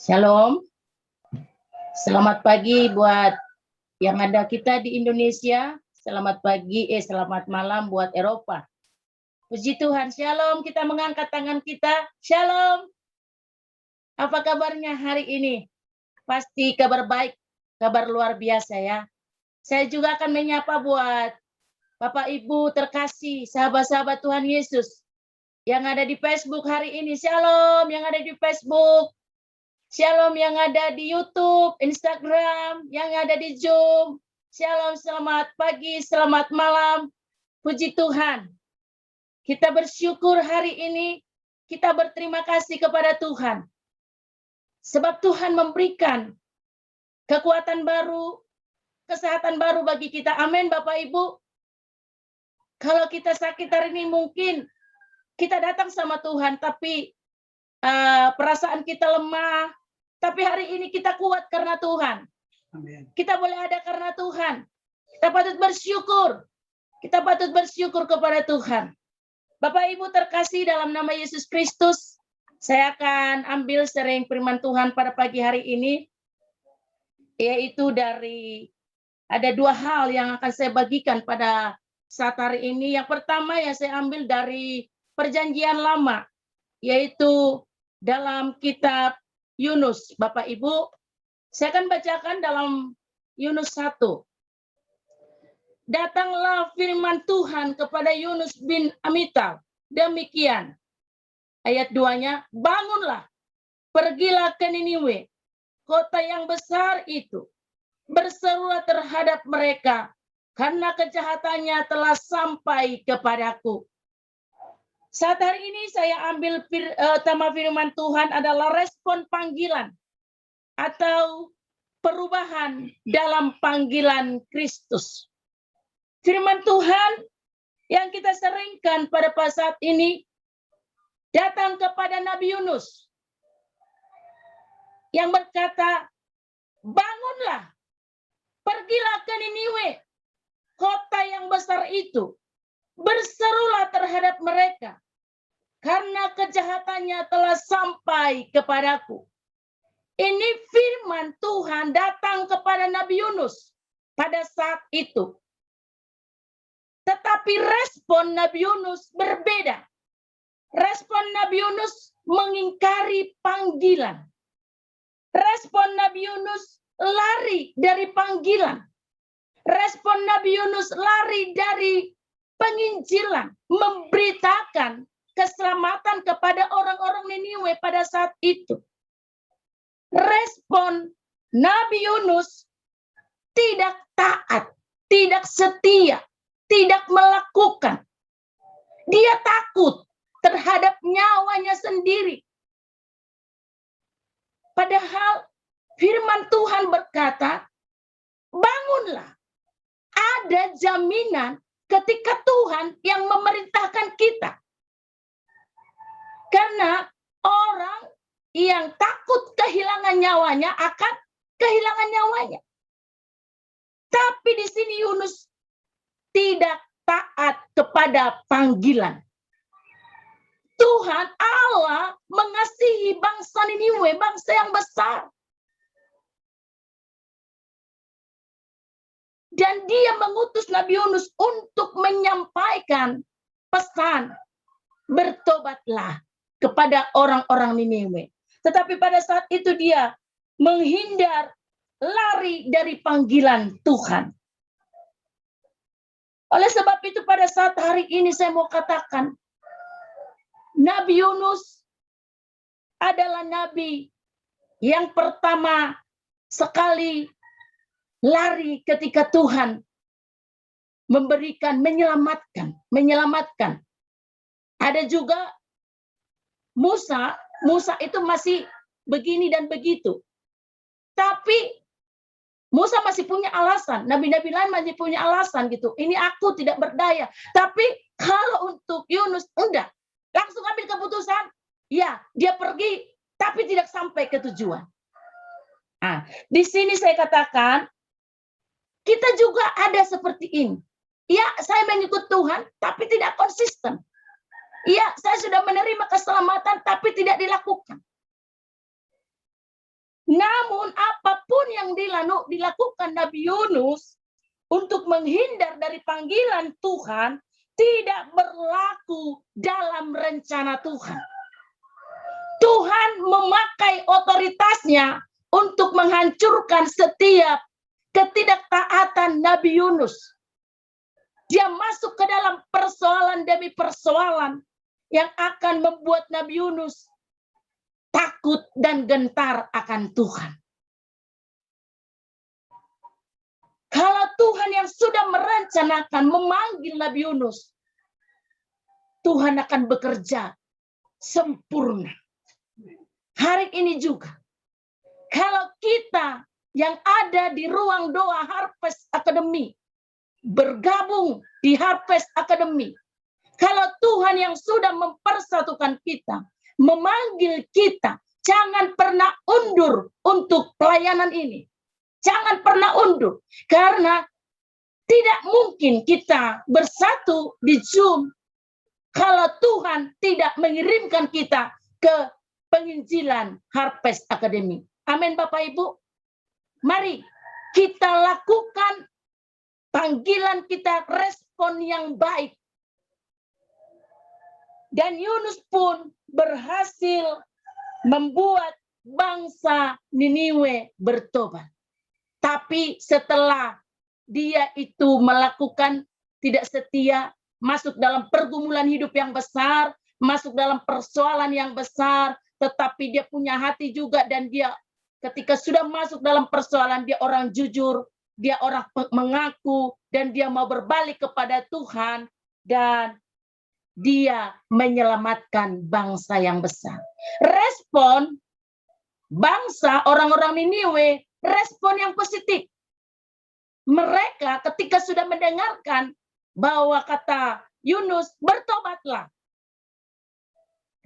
Shalom, selamat pagi buat yang ada kita di Indonesia, selamat pagi, selamat malam buat Eropa. Puji Tuhan, shalom, kita mengangkat tangan kita, shalom. Apa kabarnya hari ini? Pasti kabar baik, kabar luar biasa ya. Saya juga akan menyapa buat Bapak Ibu terkasih, sahabat-sahabat Tuhan Yesus yang ada di Facebook hari ini, shalom, yang ada di Facebook. Shalom yang ada di YouTube, Instagram, yang ada di Zoom. Shalom, selamat pagi, selamat malam. Puji Tuhan. Kita bersyukur hari ini, kita berterima kasih kepada Tuhan. Sebab Tuhan memberikan kekuatan baru, kesehatan baru bagi kita. Amin, Bapak Ibu. Kalau kita sakit hari ini mungkin kita datang sama Tuhan, tapi perasaan kita lemah. Tapi hari ini kita kuat karena Tuhan. Amin. Kita boleh ada karena Tuhan. Kita patut bersyukur. Kita patut bersyukur kepada Tuhan. Bapak Ibu terkasih dalam nama Yesus Kristus, saya akan ambil sharing firman Tuhan pada pagi hari ini, yaitu ada dua hal yang akan saya bagikan pada saat hari ini. Yang pertama yang saya ambil dari Perjanjian Lama, yaitu dalam kitab Yunus. Bapak Ibu, saya akan bacakan dalam Yunus 1. Datanglah firman Tuhan kepada Yunus bin Amital. Demikian. Ayat 2-nya, bangunlah, pergilah ke Niniwe, kota yang besar itu. Berserulah terhadap mereka, karena kejahatannya telah sampai kepadaku. Saat hari ini saya ambil tema firman Tuhan adalah respon panggilan atau perubahan dalam panggilan Kristus. Firman Tuhan yang kita seringkan pada saat ini datang kepada Nabi Yunus yang berkata, bangunlah, pergilah ke Niniwe, kota yang besar itu, berserulah terhadap mereka, karena kejahatannya telah sampai kepadaku. Ini firman Tuhan datang kepada Nabi Yunus pada saat itu. Tetapi respon Nabi Yunus berbeda. Respon Nabi Yunus mengingkari panggilan. Respon Nabi Yunus lari dari panggilan. Respon Nabi Yunus lari dari penginjilan, memberitakan keselamatan kepada orang-orang Niniwe pada saat itu. Respon Nabi Yunus tidak taat, tidak setia, tidak melakukan. Dia takut terhadap nyawanya sendiri. Padahal firman Tuhan berkata, bangunlah. Ada jaminan ketika Tuhan yang memerintahkan kita. Karena orang yang takut kehilangan nyawanya akan kehilangan nyawanya. Tapi di sini Yunus tidak taat kepada panggilan. Tuhan Allah mengasihi bangsa Niniwe, bangsa yang besar. Dan dia mengutus Nabi Yunus untuk menyampaikan pesan, bertobatlah kepada orang-orang Niniwe. Tetapi pada saat itu dia menghindar, lari dari panggilan Tuhan. Oleh sebab itu pada saat hari ini saya mau katakan, Nabi Yunus adalah nabi yang pertama sekali lari ketika Tuhan memberikan, menyelamatkan. Ada juga Musa itu masih begini dan begitu. Tapi Musa masih punya alasan, nabi-nabi lain masih punya alasan gitu. Ini aku tidak berdaya. Tapi kalau untuk Yunus, enggak. Langsung ambil keputusan, ya dia pergi, tapi tidak sampai ke tujuan. Nah, di sini saya katakan, kita juga ada seperti ini. Ya, saya mengikut Tuhan, tapi tidak konsisten. Ya, saya sudah menerima keselamatan, tapi tidak dilakukan. Namun apapun yang dilakukan Nabi Yunus untuk menghindar dari panggilan Tuhan tidak berlaku dalam rencana Tuhan. Tuhan memakai otoritasnya untuk menghancurkan setiap ketidaktaatan Nabi Yunus. Dia masuk ke dalam persoalan demi persoalan yang akan membuat Nabi Yunus takut dan gentar akan Tuhan. Kalau Tuhan yang sudah merencanakan memanggil Nabi Yunus, Tuhan akan bekerja sempurna. Hari ini juga, kalau kita yang ada di ruang doa Harvest Academy, bergabung di Harvest Academy, kalau Tuhan yang sudah mempersatukan kita, memanggil kita, jangan pernah undur untuk pelayanan ini. Jangan pernah undur, karena tidak mungkin kita bersatu di Zoom kalau Tuhan tidak mengirimkan kita ke penginjilan Harvest Academy. Amin Bapak Ibu. Mari kita lakukan panggilan kita, respon yang baik. Dan Yunus pun berhasil membuat bangsa Niniwe bertobat. Tapi setelah dia itu melakukan tidak setia, masuk dalam pergumulan hidup yang besar, masuk dalam persoalan yang besar, tetapi dia punya hati juga, dan dia ketika sudah masuk dalam persoalan, dia orang jujur, dia orang mengaku, dan dia mau berbalik kepada Tuhan, dan dia menyelamatkan bangsa yang besar. Respon bangsa orang-orang Niniwe, respon yang positif. Mereka ketika sudah mendengarkan bahwa kata Yunus, bertobatlah.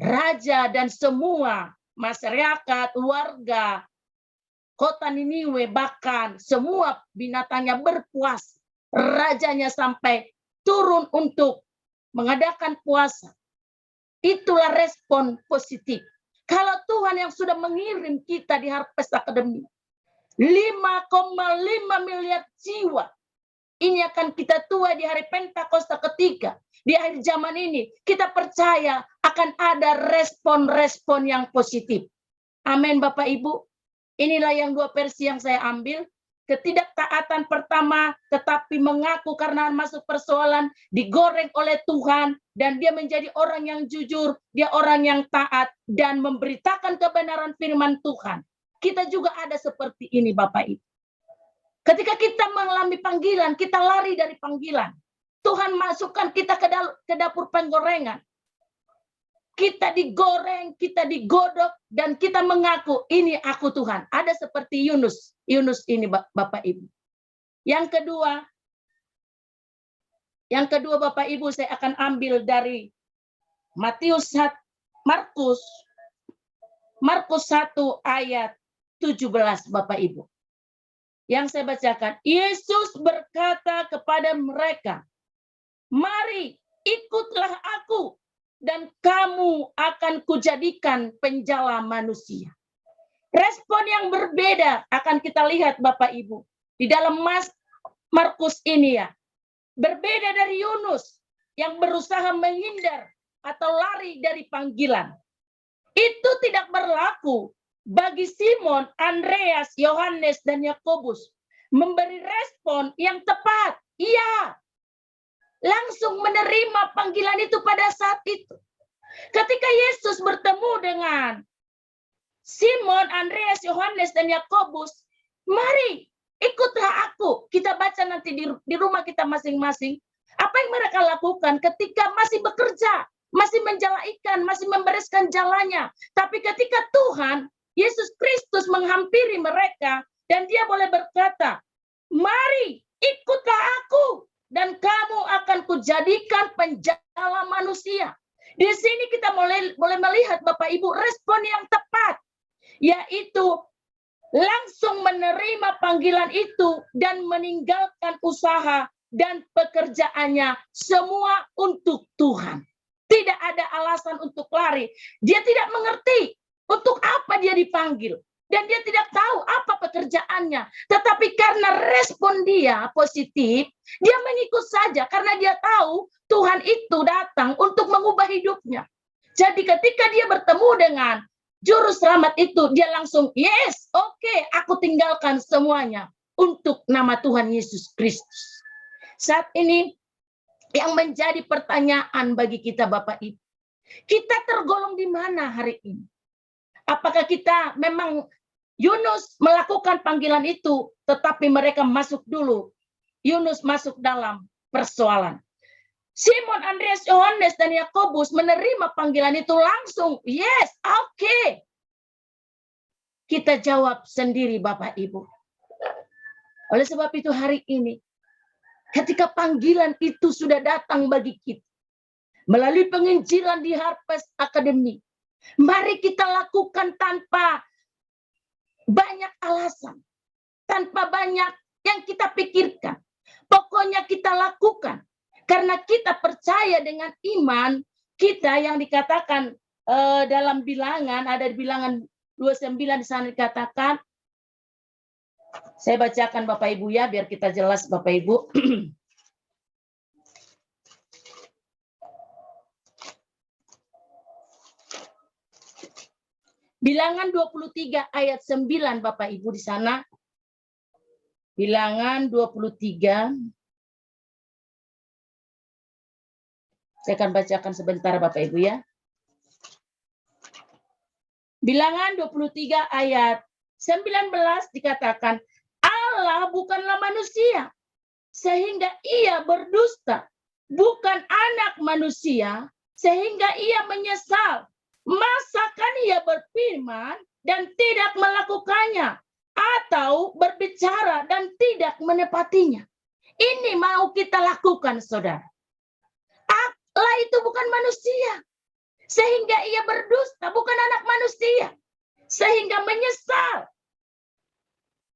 Raja dan semua masyarakat, warga kota Niniwe, bahkan semua binatangnya berpuas. Rajanya sampai turun untuk mengadakan puasa. Itulah respon positif. Kalau Tuhan yang sudah mengirim kita di Harvest Academy, 5,5 miliar jiwa, ini akan kita tuai di hari Pentakosta ketiga. Di akhir zaman ini, kita percaya akan ada respon-respon yang positif. Amin Bapak Ibu. Inilah yang dua versi yang saya ambil. Ketidaktaatan pertama, tetapi mengaku karena masuk persoalan, digoreng oleh Tuhan, dan dia menjadi orang yang jujur, dia orang yang taat, dan memberitakan kebenaran firman Tuhan. Kita juga ada seperti ini Bapak Ibu. Ketika kita mengalami panggilan, kita lari dari panggilan. Tuhan masukkan kita ke dapur penggorengan. Kita digoreng, kita digodok, dan kita mengaku, ini aku Tuhan. Ada seperti Yunus. Yunus ini Bapak Ibu. Yang kedua Bapak Ibu, saya akan ambil dari Markus 1 ayat 17 Bapak Ibu. Yang saya bacakan, Yesus berkata kepada mereka, mari ikutlah aku, dan kamu akan kujadikan penjala manusia. Respon yang berbeda akan kita lihat Bapak Ibu. Di dalam Markus ini ya. Berbeda dari Yunus yang berusaha menghindar atau lari dari panggilan. Itu tidak berlaku bagi Simon, Andreas, Yohanes, dan Yakobus. Memberi respon yang tepat. Iya. Langsung menerima panggilan itu pada saat itu. Ketika Yesus bertemu dengan Simon, Andreas, Yohanes, dan Yakobus, mari ikutlah aku. Kita baca nanti di rumah kita masing-masing. Apa yang mereka lakukan ketika masih bekerja, masih menjala ikan, masih membereskan jalannya. Tapi ketika Tuhan, Yesus Kristus menghampiri mereka, dan dia boleh berkata, mari ikutlah aku, dan kamu akan kujadikan penjala manusia. Di sini kita boleh melihat Bapak Ibu respon yang tepat, yaitu langsung menerima panggilan itu dan meninggalkan usaha dan pekerjaannya semua untuk Tuhan. Tidak ada alasan untuk lari. Dia tidak mengerti untuk apa dia dipanggil. dan dia tidak tahu apa pekerjaannya. Tetapi karena respon dia positif, dia mengikut saja karena dia tahu Tuhan itu datang untuk mengubah hidupnya. Jadi ketika dia bertemu dengan juru selamat itu, dia langsung, yes, oke, aku tinggalkan semuanya untuk nama Tuhan Yesus Kristus. Saat ini yang menjadi pertanyaan bagi kita Bapak Ibu, kita tergolong di mana hari ini? Apakah kita memang Yunus melakukan panggilan itu, tetapi mereka masuk dulu. Yunus masuk dalam persoalan. Simon, Andreas, Yohanes, dan Yakobus menerima panggilan itu langsung. Yes, oke. Kita jawab sendiri Bapak Ibu. Oleh sebab itu hari ini, ketika panggilan itu sudah datang bagi kita, melalui penginjilan di Harvest Academy, mari kita lakukan tanpa banyak alasan, tanpa banyak yang kita pikirkan. Pokoknya kita lakukan karena kita percaya dengan iman kita yang dikatakan dalam bilangan, ada di bilangan 29 di sana dikatakan. Saya bacakan Bapak Ibu ya biar kita jelas Bapak Ibu. Bilangan 23 ayat 9 Bapak Ibu di sana. Bilangan 23. Saya akan bacakan sebentar Bapak Ibu ya. Bilangan 23 ayat 19 dikatakan, Allah bukanlah manusia sehingga ia berdusta, bukan anak manusia sehingga ia menyesal. Masakan ia berfirman dan tidak melakukannya, atau berbicara dan tidak menepatinya? Ini mau kita lakukan, saudara. Allah itu bukan manusia, sehingga ia berdusta, bukan anak manusia, sehingga menyesal.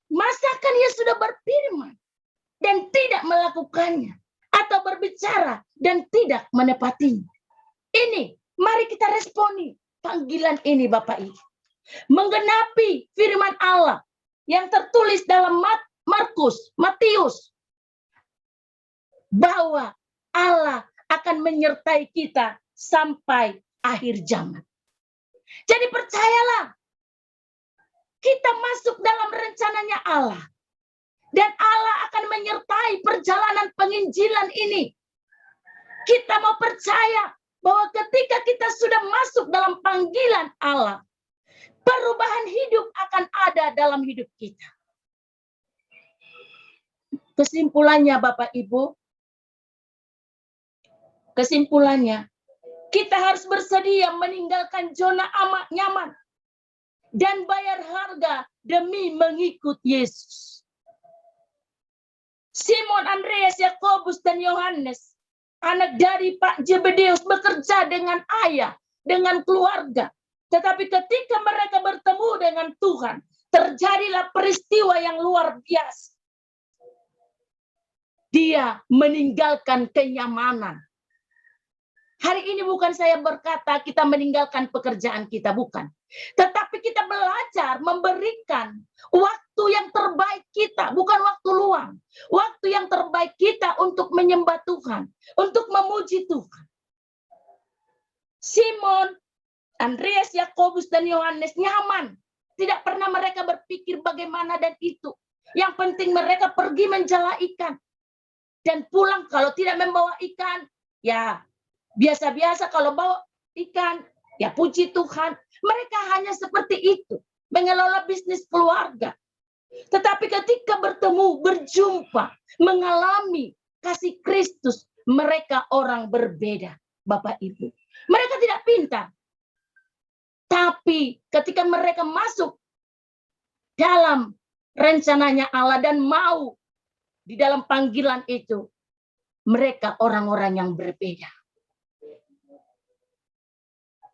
Masakan ia sudah berfirman dan tidak melakukannya, atau berbicara dan tidak menepatinya? Ini mari kita responi panggilan ini Bapak Ibu. Menggenapi firman Allah yang tertulis dalam Matius. Bahwa Allah akan menyertai kita sampai akhir zaman. Jadi percayalah. Kita masuk dalam rencananya Allah. Dan Allah akan menyertai perjalanan penginjilan ini. Kita mau percaya bahwa ketika kita sudah masuk dalam panggilan Allah, perubahan hidup akan ada dalam hidup kita. Kesimpulannya Bapak Ibu, kita harus bersedia meninggalkan zona aman nyaman dan bayar harga demi mengikut Yesus. Simon, Andreas, Yakobus, dan Yohanes, anak dari Pak Zebedeus, bekerja dengan ayah, dengan keluarga. Tetapi ketika mereka bertemu dengan Tuhan, terjadilah peristiwa yang luar biasa. Dia meninggalkan kenyamanan. Hari ini bukan saya berkata kita meninggalkan pekerjaan kita, bukan. Tetapi kita belajar memberikan waktu yang terbaik kita, bukan waktu luang. Waktu yang terbaik kita untuk menyembah Tuhan, untuk memuji Tuhan. Simon, Andreas, Yakobus, dan Yohanes nyaman. Tidak pernah mereka berpikir bagaimana dan itu. Yang penting mereka pergi menjala ikan. Dan pulang kalau tidak membawa ikan, ya biasa-biasa. Kalau bawa ikan, ya puji Tuhan. Mereka hanya seperti itu. Mengelola bisnis keluarga. Tetapi ketika bertemu, berjumpa, mengalami kasih Kristus, mereka orang berbeda, Bapak Ibu. Mereka tidak pintar. Tapi ketika mereka masuk dalam rencananya Allah dan mau di dalam panggilan itu, mereka orang-orang yang berbeda.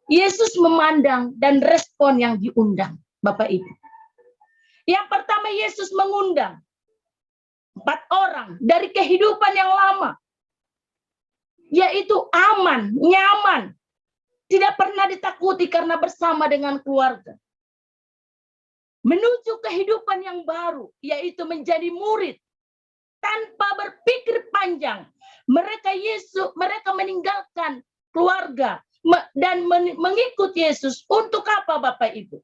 Yesus memandang dan respon yang diundang, Bapak Ibu. Yang pertama, Yesus mengundang 4 orang dari kehidupan yang lama, yaitu aman, nyaman, tidak pernah ditakuti karena bersama dengan keluarga. menuju kehidupan yang baru, yaitu menjadi murid tanpa berpikir panjang. Mereka meninggalkan keluarga dan mengikut Yesus. Untuk apa, Bapak Ibu?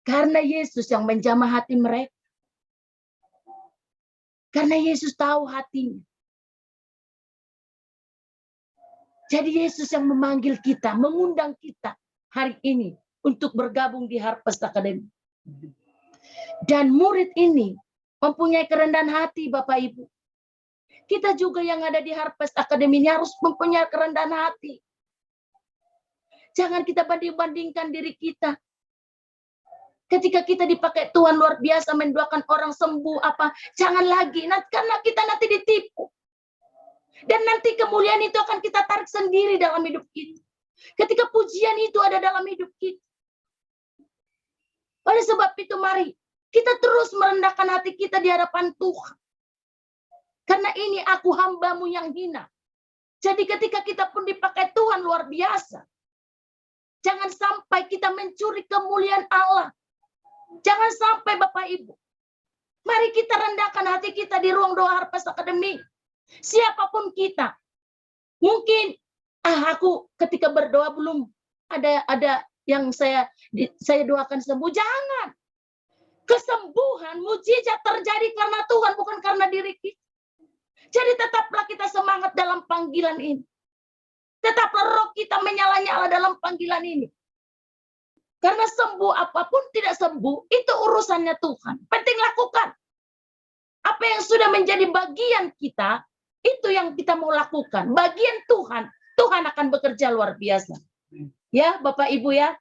Karena Yesus yang menjamah hati mereka. Karena Yesus tahu hatinya. Jadi Yesus yang memanggil kita, mengundang kita hari ini untuk bergabung di Harvest Academy. Dan murid ini mempunyai kerendahan hati, Bapak Ibu. Kita juga yang ada di Harvest Academy ini harus mempunyai kerendahan hati. Jangan kita banding-bandingkan diri kita. Ketika kita dipakai Tuhan luar biasa mendoakan orang sembuh apa, jangan lagi, karena kita nanti ditipu. Dan nanti kemuliaan itu akan kita tarik sendiri dalam hidup kita. Ketika pujian itu ada dalam hidup kita. Oleh sebab itu mari kita terus merendahkan hati kita di hadapan Tuhan. Karena ini aku hamba-Mu yang hina. Jadi ketika kita pun dipakai Tuhan luar biasa. Jangan sampai kita mencuri kemuliaan Allah. Jangan sampai Bapak Ibu. Mari kita rendahkan hati kita di ruang doa Harvest Academy. Siapapun kita. Mungkin aku ketika berdoa belum ada yang saya doakan sembuh. Jangan. Kesembuhan, mujizat terjadi karena Tuhan, bukan karena diri kita. Jadi tetaplah kita semangat dalam panggilan ini. Tetaplah roh kita menyala-nyala dalam panggilan ini. Karena sembuh apapun tidak sembuh, itu urusannya Tuhan. Penting lakukan. Apa yang sudah menjadi bagian kita, itu yang kita mau lakukan. Bagian Tuhan, Tuhan akan bekerja luar biasa. Ya, Bapak Ibu ya.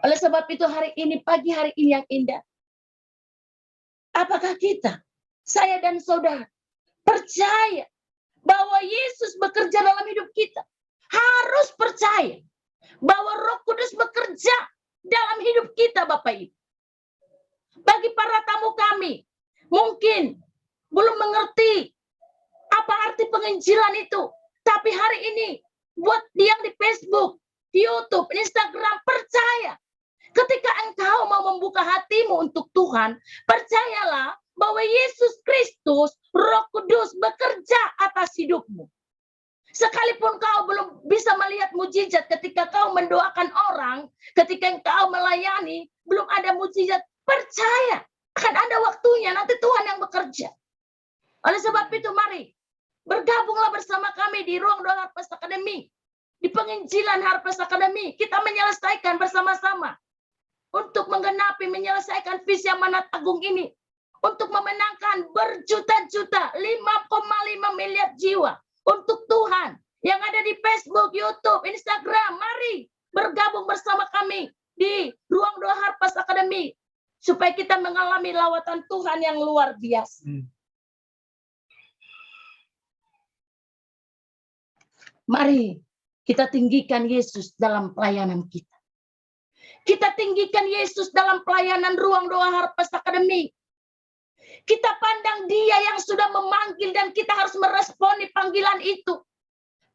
Oleh sebab itu hari ini, pagi hari ini yang indah. Apakah kita, saya dan saudara, percaya bahwa Yesus bekerja dalam hidup kita? Harus percaya bahwa Roh Kudus bekerja dalam hidup kita, Bapak Ibu. Bagi para tamu kami, mungkin belum mengerti apa arti penginjilan itu. Tapi hari ini, buat yang di Facebook, di YouTube, Instagram, percaya. Ketika engkau mau membuka hatimu untuk Tuhan, percayalah bahwa Yesus Kristus, Roh Kudus bekerja atas hidupmu. Sekalipun kau belum bisa melihat mujizat ketika kau mendoakan orang, ketika engkau melayani, belum ada mujizat, percaya. Akan ada waktunya, nanti Tuhan yang bekerja. Oleh sebab itu mari, bergabunglah bersama kami di ruang doa Harvest Academy. Di penginjilan Harvest Academy, kita menyelesaikan bersama-sama. Untuk menggenapi, menyelesaikan visi amanat agung ini. Untuk memenangkan berjuta-juta, 5,5 miliar jiwa. Untuk Tuhan yang ada di Facebook, YouTube, Instagram, mari bergabung bersama kami di ruang doa Harvest Academy supaya kita mengalami lawatan Tuhan yang luar biasa. Mari kita tinggikan Yesus dalam pelayanan kita. Kita tinggikan Yesus dalam pelayanan ruang doa Harvest Academy. Kita pandang Dia yang sudah memanggil dan kita harus meresponi panggilan itu.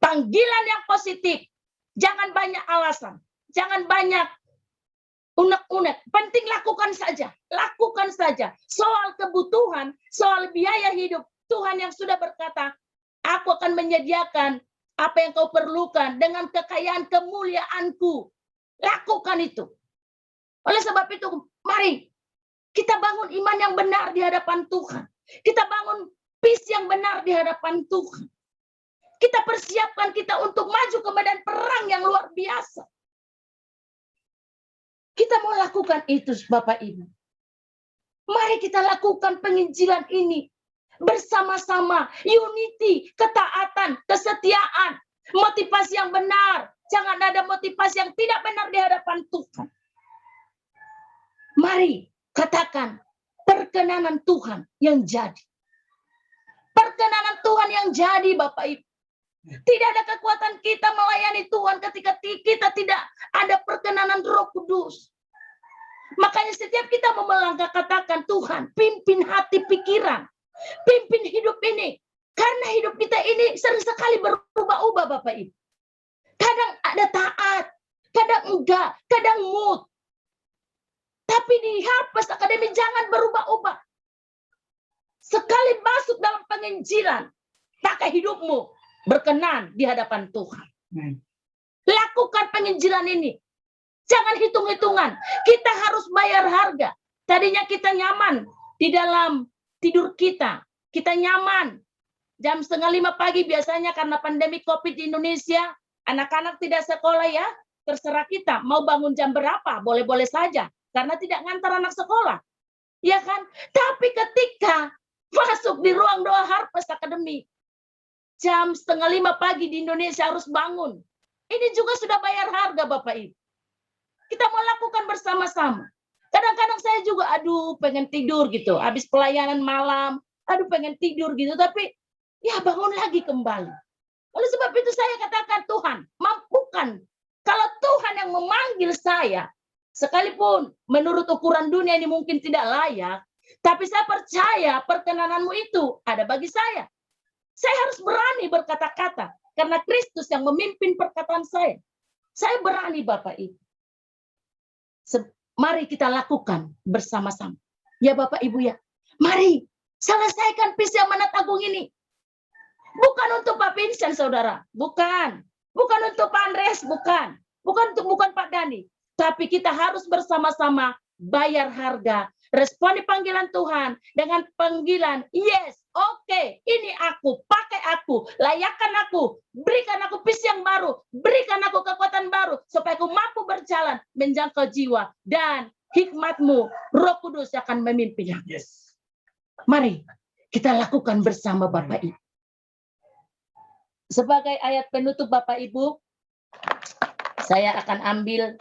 Panggilan yang positif. Jangan banyak alasan. Jangan banyak unek-unek. Penting lakukan saja. Lakukan saja. Soal kebutuhan, soal biaya hidup. Tuhan yang sudah berkata, aku akan menyediakan apa yang kau perlukan dengan kekayaan kemuliaanku. Lakukan itu. Oleh sebab itu, mari kita bangun iman yang benar di hadapan Tuhan. Kita bangun peace yang benar di hadapan Tuhan. Kita persiapkan kita untuk maju ke medan perang yang luar biasa. Kita mau lakukan itu, Bapak Ibu. Mari kita lakukan penginjilan ini bersama-sama. Unity, ketaatan, kesetiaan, motivasi yang benar. Jangan ada motivasi yang tidak benar di hadapan Tuhan. Mari katakan, perkenanan Tuhan yang jadi. Perkenanan Tuhan yang jadi, Bapak Ibu. Tidak ada kekuatan kita melayani Tuhan ketika kita tidak ada perkenanan Roh Kudus. Makanya setiap kita mau melangkah, katakan, Tuhan, pimpin hati pikiran. Pimpin hidup ini. Karena hidup kita ini sering sekali berubah-ubah, Bapak Ibu. Kadang ada taat, kadang enggak, kadang mood. Tapi di Harvest Academy jangan berubah-ubah. Sekali masuk dalam penginjilan, pakai hidupmu berkenan di hadapan Tuhan. Lakukan penginjilan ini. Jangan hitung-hitungan. Kita harus bayar harga. Tadinya kita nyaman di dalam tidur kita. Kita nyaman. Jam 4:30 pagi biasanya karena pandemi COVID di Indonesia. Anak-anak tidak sekolah ya. Terserah kita. Mau bangun jam berapa? Boleh-boleh saja. Karena tidak ngantar anak sekolah. Ya kan? Tapi ketika masuk di ruang doa Harvest Academy, jam 4:30 pagi di Indonesia harus bangun. Ini juga sudah bayar harga Bapak Ibu. Kita mau lakukan bersama-sama. Kadang-kadang saya juga, aduh pengen tidur gitu. Habis pelayanan malam, aduh pengen tidur gitu. Tapi ya bangun lagi kembali. Oleh sebab itu saya katakan, Tuhan mampukan. Kalau Tuhan yang memanggil saya, sekalipun menurut ukuran dunia ini mungkin tidak layak, tapi saya percaya perkenananmu itu ada bagi saya. Saya harus berani berkata-kata. Karena Kristus yang memimpin perkataan saya. Saya berani Bapak Ibu. Mari kita lakukan bersama-sama. Ya Bapak Ibu ya. Mari selesaikan visi amanat agung ini. Bukan untuk Pak Vincent saudara. Bukan. Bukan untuk Pak Andreas. Bukan. Bukan Pak Dani. Tapi kita harus bersama-sama bayar harga. Responi panggilan Tuhan dengan panggilan, yes, oke, ini aku, pakai aku, layakkan aku, berikan aku visi yang baru, berikan aku kekuatan baru, supaya aku mampu berjalan, menjangkau jiwa, dan hikmat-Mu, Roh Kudus akan memimpin. Yes. Mari kita lakukan bersama Bapak Ibu. Sebagai ayat penutup Bapak Ibu, saya akan ambil.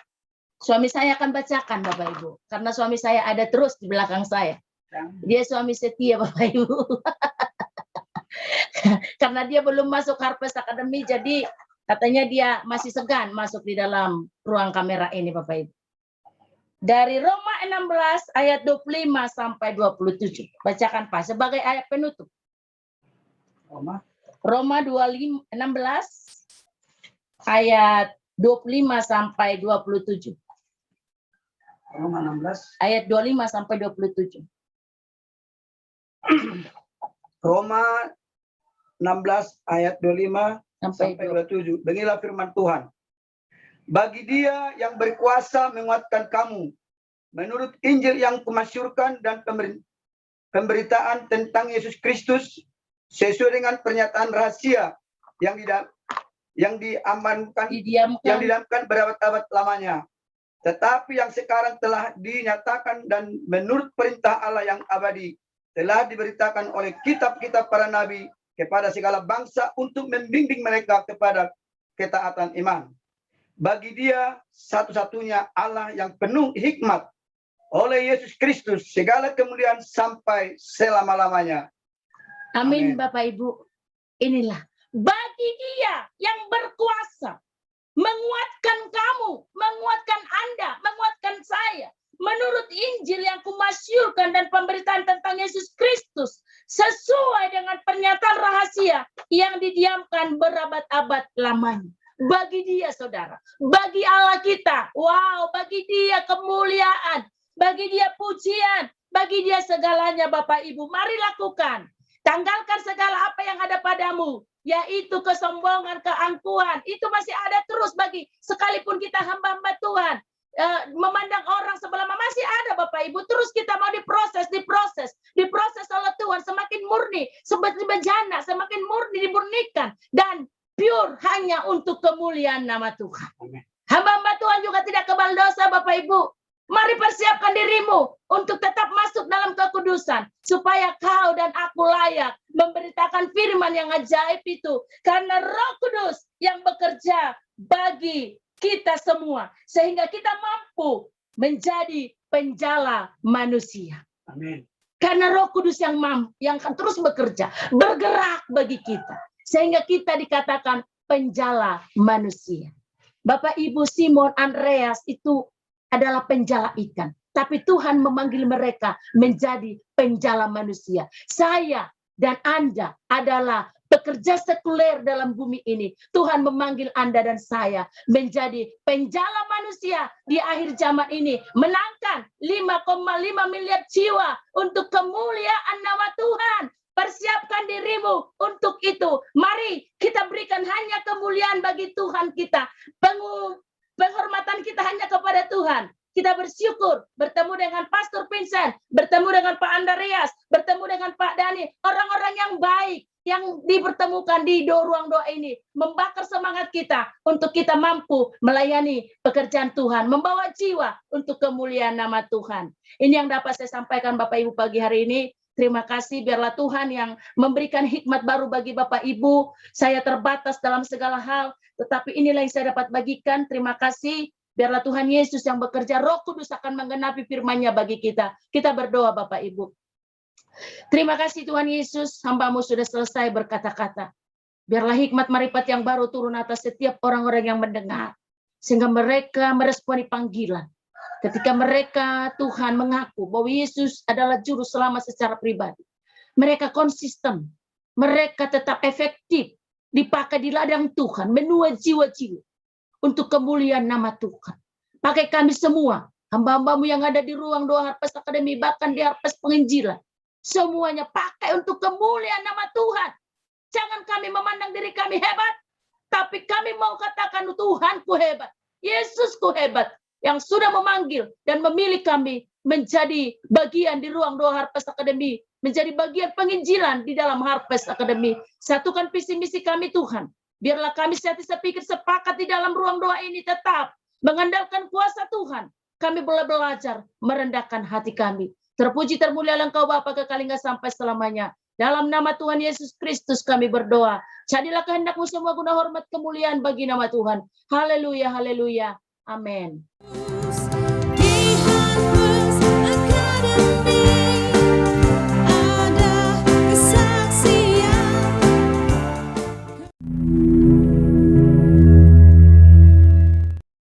Suami saya akan bacakan Bapak Ibu. Karena suami saya ada terus di belakang saya. Dia suami setia Bapak Ibu. Karena dia belum masuk Harvest Academy. Jadi katanya dia masih segan masuk di dalam ruang kamera ini Bapak Ibu. Dari Roma 16 ayat 25 sampai 27. Bacakan Pak sebagai ayat penutup. Roma 16 ayat 25 sampai 27. Roma 16 ayat 25 sampai 27. Roma 16 ayat 25 sampai 27. Beginilah firman Tuhan. Bagi Dia yang berkuasa menguatkan kamu menurut Injil yang kumasyurkan dan pemberitaan tentang Yesus Kristus sesuai dengan pernyataan rahasia yang didiamkan berabad-abad lamanya. Tetapi yang sekarang telah dinyatakan dan menurut perintah Allah yang abadi telah diberitakan oleh kitab-kitab para nabi kepada segala bangsa untuk membimbing mereka kepada ketaatan iman. Bagi Dia satu-satunya Allah yang penuh hikmat, oleh Yesus Kristus segala kemuliaan sampai selama-lamanya. Amin. Bapak Ibu, inilah bagi Dia yang berkuasa menguatkan kamu, menguatkan Anda, menguatkan saya. Menurut Injil yang kumasyurkan dan pemberitaan tentang Yesus Kristus. Sesuai dengan pernyataan rahasia yang didiamkan berabad-abad lamanya. Bagi Dia saudara, bagi Allah kita, wow, bagi Dia kemuliaan, bagi Dia pujian, bagi Dia segalanya Bapak Ibu. Mari lakukan. Tanggalkan segala apa yang ada padamu. Yaitu kesombongan, keangkuhan, itu masih ada terus bagi sekalipun kita hamba-hamba Tuhan, memandang orang sebelah mata masih ada Bapak Ibu. Terus kita mau diproses oleh Tuhan, semakin murni, semakin bejana, semakin murni dimurnikan dan pure hanya untuk kemuliaan nama Tuhan. Hamba-hamba Tuhan juga tidak kebal dosa Bapak Ibu. Mari persiapkan dirimu untuk tetap masuk dalam kekudusan. Supaya kau dan aku layak memberitakan firman yang ajaib itu. Karena Roh Kudus yang bekerja bagi kita semua. Sehingga kita mampu menjadi penjala manusia. Amin. Karena Roh Kudus yang akan terus bekerja. Bergerak bagi kita. Sehingga kita dikatakan penjala manusia. Bapak Ibu Simon Andreas itu adalah penjala ikan. Tapi Tuhan memanggil mereka menjadi penjala manusia. Saya dan Anda adalah bekerja sekuler dalam bumi ini. Tuhan memanggil Anda dan saya menjadi penjala manusia di akhir zaman ini, menangkan 5,5 miliar jiwa untuk kemuliaan nama Tuhan. Persiapkan dirimu untuk itu. Mari kita berikan hanya kemuliaan bagi Tuhan kita. Penghormatan kita hanya kepada Tuhan. Kita bersyukur bertemu dengan Pastor Vincent, bertemu dengan Pak Andreas, bertemu dengan Pak Dani, orang-orang yang baik yang dipertemukan di ruang doa ini, membakar semangat kita untuk kita mampu melayani pekerjaan Tuhan, membawa jiwa untuk kemuliaan nama Tuhan. Ini yang dapat saya sampaikan Bapak Ibu pagi hari ini. Terima kasih, biarlah Tuhan yang memberikan hikmat baru bagi Bapak Ibu. Saya terbatas dalam segala hal, tetapi inilah yang saya dapat bagikan. Terima kasih. Biarlah Tuhan Yesus yang bekerja, Roh Kudus akan menggenapi firman-Nya bagi kita. Kita berdoa Bapak Ibu. Terima kasih Tuhan Yesus, hamba-Mu sudah selesai berkata-kata. Biarlah hikmat marifat yang baru turun atas setiap orang-orang yang mendengar. Sehingga mereka meresponi panggilan. Ketika mereka Tuhan mengaku bahwa Yesus adalah juru selamat secara pribadi. Mereka konsisten. Mereka tetap efektif. Dipakai di ladang Tuhan, menuai jiwa-jiwa. Untuk kemuliaan nama Tuhan. Pakai kami semua, hamba-hamba-Mu yang ada di ruang doa Harvest Academy, bahkan di Harvest Penginjilan. Semuanya pakai untuk kemuliaan nama Tuhan. Jangan kami memandang diri kami hebat, tapi kami mau katakan Tuhanku hebat, Yesusku hebat, yang sudah memanggil dan memilih kami menjadi bagian di ruang doa Harvest Academy, menjadi bagian penginjilan di dalam Harvest Academy. Satukan visi misi kami Tuhan. Biarlah kami sepikir sepakat di dalam ruang doa ini tetap mengandalkan kuasa Tuhan. Kami boleh belajar merendahkan hati kami. Terpuji termulialah Engkau Bapa kekal hingga sampai selamanya. Dalam nama Tuhan Yesus Kristus kami berdoa. Jadilah kehendak-Mu semua guna hormat kemuliaan bagi nama Tuhan. Haleluya, haleluya. Amin.